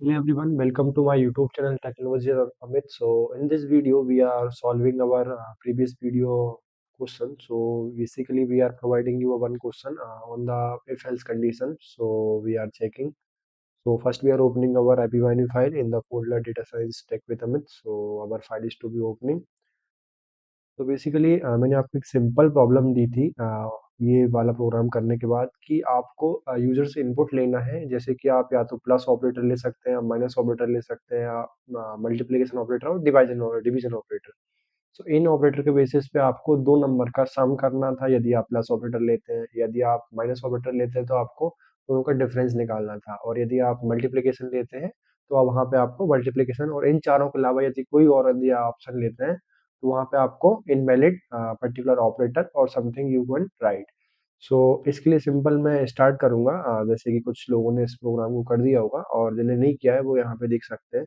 Hello everyone, welcome to my YouTube channel Technology of Amit. So in this video we are solving our previous video question. So basically we are providing you a one question on the if else condition. So we are checking. So first we are opening our AppyBinary file in the folder data science tech with Amit. So our file is to be opening. तो basically मैंने आपको एक simple problem दी थी ये वाला programme करने के बाद कि आपको यूजर से इनपुट लेना है, जैसे कि आप या तो प्लस ऑपरेटर ले सकते हैं, माइनस ऑपरेटर ले सकते हैं, या मल्टीप्लिकेशन ऑपरेटर और डिवीजन ऑपरेटर। सो इन ऑपरेटर के बेसिस पे आपको दो नंबर का सम करना था यदि आप प्लस ऑपरेटर लेते हैं, यदि आप माइनस ऑपरेटर लेते हैं तो आपको दोनों का डिफरेंस निकालना था, और यदि आप मल्टीप्लिकेशन लेते हैं तो अब वहाँ पे आपको मल्टीप्लिकेशन और इन चारों के अलावा यदि कोई और यदि ऑप्शन लेते हैं तो वहाँ पे आपको इनवैलिड पर्टिकुलर ऑपरेटर और समथिंग यू कैन राइट। सो इसके लिए सिंपल मैं स्टार्ट करूँगा, जैसे कि कुछ लोगों ने इस प्रोग्राम को कर दिया होगा और जिन्हें नहीं किया है वो यहाँ पे देख सकते हैं।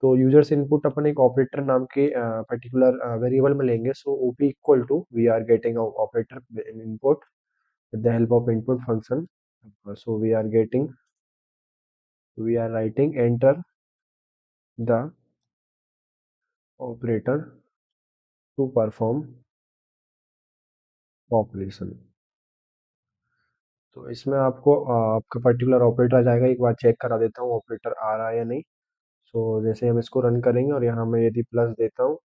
तो यूजर से इनपुट अपन एक ऑपरेटर नाम के पर्टिकुलर वेरिएबल में लेंगे। So OP equal to we are getting operator input with the help of input function. So we are writing enter the operator to perform operation. तो इसमें आपको आपका पर्टिकुलर ऑपरेटर आ जाएगा। एक बार चेक करा देता हूँ ऑपरेटर आ रहा है या नहीं। सो जैसे हम इसको रन करेंगे और यहाँ मैं यदि प्लस देता हूँ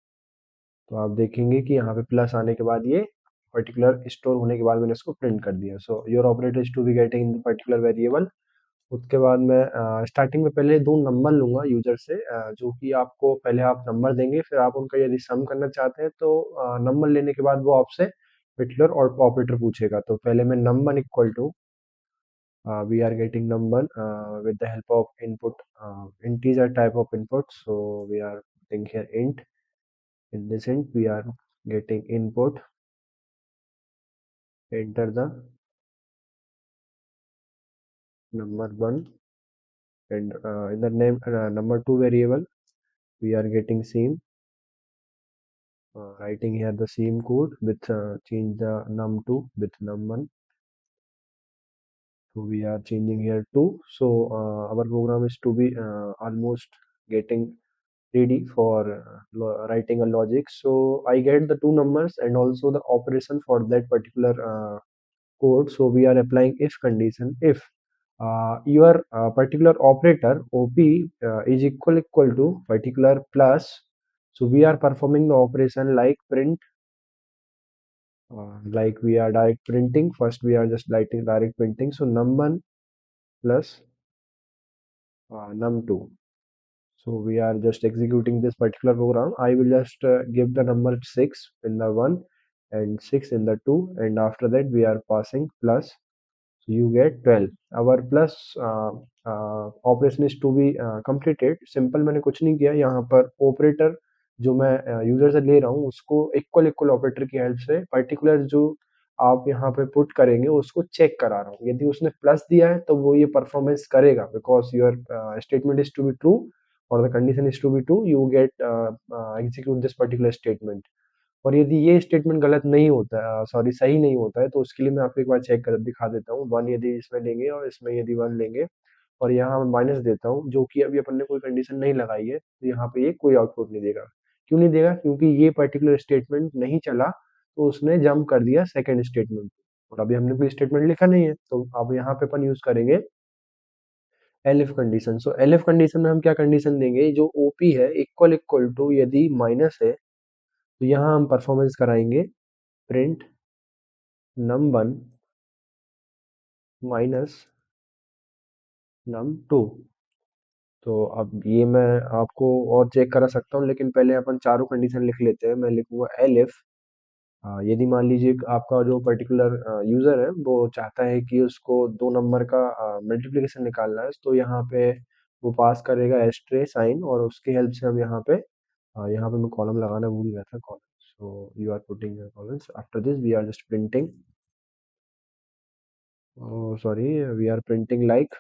तो आप देखेंगे कि यहाँ पे प्लस आने के बाद ये पर्टिकुलर स्टोर होने के बाद मैंने इसको प्रिंट कर दिया। So your operator is to be getting in particular variable. उसके बाद मैं स्टार्टिंग में पहले दो नंबर लूंगा यूजर से, जो कि आपको पहले आप नंबर देंगे, फिर आप उनका यदि सम करना चाहते हैं तो नंबर लेने के बाद वो आपसे पर्टिकुलर और ऑपरेटर पूछेगा। तो पहले मैं number equal to we are getting number with the help of input, integer type of input. So we are putting here int. In this int we are getting input, enter the number one, and in the name number two variable we are getting same, writing here the same code with change the num2 with num1. So we are changing here 2. So our program is to be almost getting ready for writing a logic. So I get the two numbers and also the operation for that particular code. So we are applying if condition. If your particular operator op is equal to particular plus, so we are performing the operation like print, like we are direct printing. First we are just writing direct printing. So num1 plus num2. So we are just executing this particular program. I will just give the number 6 in the 1 and 6 in the 2, and after that we are passing plus. So you get 12. Our plus operation is to be completed. Simple मैंने कुछ नहीं किया यहाँ पर। Operator जो मैं user से ले रहा हूँ उसको इक्वल इक्वल ऑपरेटर की हेल्प से पर्टिकुलर जो आप यहाँ पे पुट करेंगे उसको चेक करा रहा हूँ। यदि उसने प्लस दिया है तो वो ये परफॉर्मेंस करेगा, because your statement is to be true और the condition is to be true, you get execute this particular statement. और यदि ये स्टेटमेंट गलत नहीं होता है, सॉरी सही नहीं होता है, तो उसके लिए मैं आपको एक बार चेक कर दिखा देता हूँ। वन यदि इसमें लेंगे और इसमें यदि वन लेंगे और यहाँ मैं माइनस देता हूँ, जो कि अभी अपन ने कोई कंडीशन नहीं लगाई है, तो यहाँ पे ये कोई आउटपुट नहीं देगा। क्यों नहीं देगा? क्योंकि ये पर्टिकुलर स्टेटमेंट नहीं चला, तो उसने जंप कर दिया सेकेंड स्टेटमेंट। और अभी हमने कोई स्टेटमेंट लिखा नहीं है, तो अब यहाँ पे अपन यूज करेंगे एलिफ कंडीशन। सो एलिफ कंडीशन में हम क्या कंडीशन देंगे, जो ओपी है इक्वल इक्वल टू यदि माइनस है तो यहाँ हम परफॉर्मेंस कराएंगे प्रिंट num1 माइनस num2। तो अब ये मैं आपको और चेक करा सकता हूँ, लेकिन पहले अपन चारों कंडीशन लिख लेते हैं। मैं लिखूंगा एलिफ, यदि मान लीजिए कि आपका जो पर्टिकुलर यूज़र है वो चाहता है कि उसको दो नंबर का मल्टीप्लिकेशन निकालना है, तो यहाँ पे वो पास करेगा एस्ट्रे साइन, और उसकी हेल्प से हम यहाँ पे मैं कॉलम लगाना भूल गया था, column. So you are putting columns, after this we are just printing, sorry, we are printing like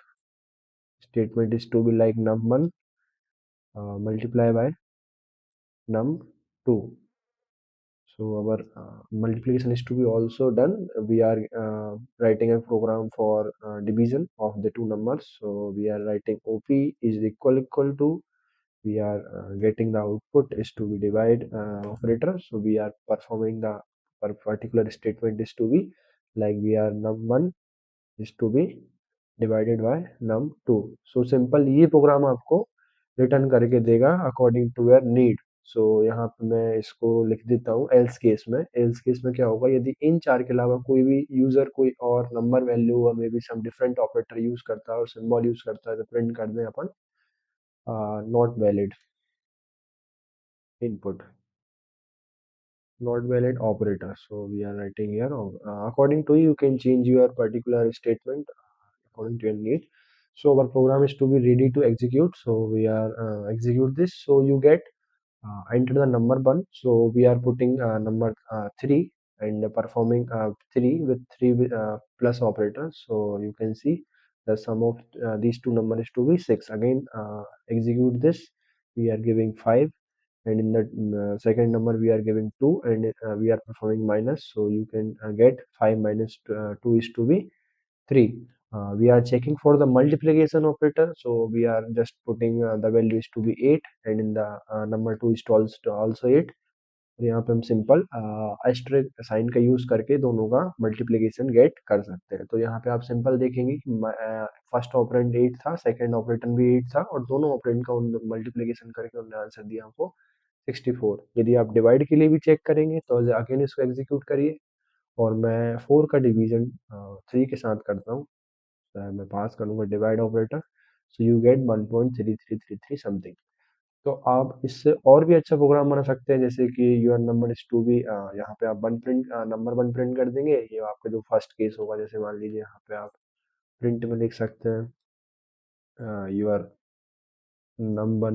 statement is to be like num1 multiply by num2. So our multiplication is to be also done. We are writing a program for division of the two numbers. So we are writing OP is equal to, we are getting the output is to be divide operator. So we are performing the particular statement is to be like we are num1 is to be divided by num2. So simple ये programme आपको return करके देगा according to your need. सो यहाँ पे मैं इसको लिख देता हूँ एल्स केस में. एल्स केस में क्या होगा, यदि इन चार के अलावा कोई भी यूजर कोई और नंबर वैल्यू और may be some different operator use करता है और सिंबल यूज करता है तो प्रिंट कर दें अपन not valid input, not valid operator. So we are writing here according to you can change your particular statement according to your need. So our program is to be ready to execute. So we are execute this. So you get enter the number one. So we are putting number 3 and performing 3 with 3 plus operator. So you can see the sum of these two numbers is to be 6. Again execute this. We are giving 5, and in the second number we are giving 2, and we are performing minus. So you can get 5 minus 2 is to be 3. We are checking for the multiplication operator. So we are just putting the value is to be 8, and in the number 2 is to also 8. और यहाँ पे हम simple asterisk sign का use करके दोनों का multiplication gate कर सकते हैं. तो यहाँ पे आप सिंपल देखेंगे कि फर्स्ट ऑपरेंड 8 था, सेकंड ऑपरेंड भी 8 था, और दोनों ऑपरेंड का मल्टीप्लिकेशन करके उन्होंने आंसर दिया हमको 64. यदि आप डिवाइड के लिए भी चेक करेंगे तो अगेन इसको एग्जीक्यूट करिए, और मैं 4 का डिवीजन 3 के साथ करता हूँ. मैं पास करूँगा divide operator. So you get 1.3333 something. तो आप इससे और भी अच्छा प्रोग्राम बना सकते हैं, जैसे कि your number is to be, यहाँ पे आप one print number one print कर देंगे. ये आपका जो फर्स्ट केस होगा, जैसे मान लीजिए यहाँ पे आप प्रिंट में लिख सकते हैं your number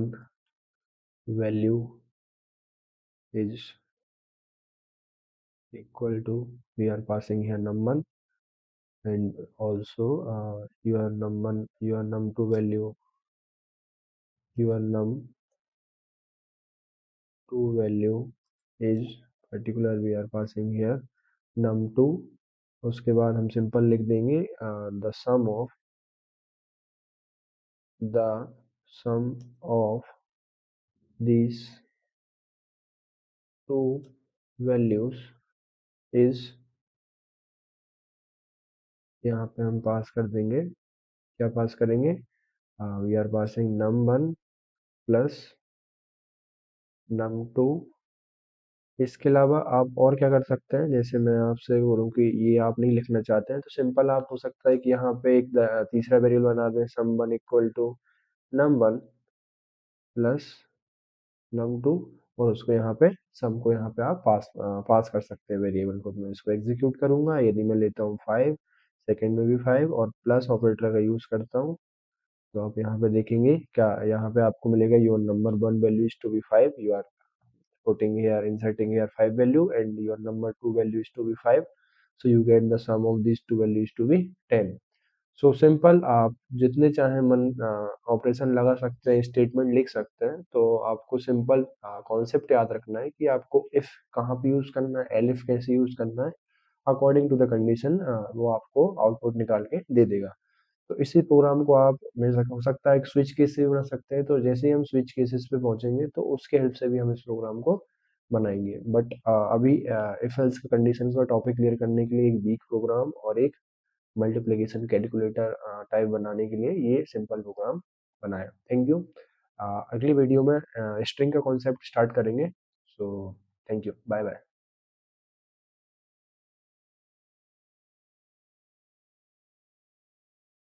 value is equal to, we are passing here num1, and also your num2 value, your num2 value is particular, we are passing here num2. उसके बाद हम सिंपल लिख देंगे the sum of these two values is, यहाँ पे हम पास कर देंगे, क्या पास करेंगे, we are passing num1 plus num2. इसके अलावा आप और क्या कर सकते हैं, जैसे मैं आपसे बोलूँ कि ये आप नहीं लिखना चाहते हैं तो सिंपल आप हो सकता है कि यहाँ पे एक तीसरा वेरिएबल बना दें, sum1 equal to num1 plus num2, और उसको यहाँ पे सम को यहाँ पे आप पास कर सकते हैं वेरिएबल को. तो मैं इसको एग्जीक्यूट करूंगा. यदि मैं लेता हूँ 5, सेकेंड में भी 5, और प्लस ऑपरेटर का यूज करता हूँ, तो आप यहाँ पे देखेंगे क्या यहाँ पे आपको मिलेगा, your number one value is to be 5. You are putting here inserting here 5 value, and your number 2 value is to be 5. So you get the sum of these two values to be 10. So simple आप जितने चाहे मन operation लगा सकते हैं, statement लिख सकते हैं. तो आपको सिंपल कॉन्सेप्ट याद रखना है कि आपको इफ कहाँ पे यूज करना है, एलिफ कैसे यूज करना है, अकॉर्डिंग टू द कंडीशन वो आपको आउटपुट निकाल के दे देगा. तो इसी प्रोग्राम को आप हो सकता है एक स्विच केस से भी बना सकते हैं. तो जैसे ही हम स्विच केसेस पे पहुंचेंगे तो उसके हेल्प से भी हम इस प्रोग्राम को बनाएंगे. बट अभी इफ एल्स का कंडीशन का टॉपिक क्लियर करने के लिए एक वीक प्रोग्राम और एक मल्टीप्लिकेशन कैलकुलेटर टाइप बनाने के लिए ये सिंपल प्रोग्राम बनाया. Thank you. अगली वीडियो में स्ट्रिंग का कॉन्सेप्ट स्टार्ट करेंगे. So thank you, bye bye.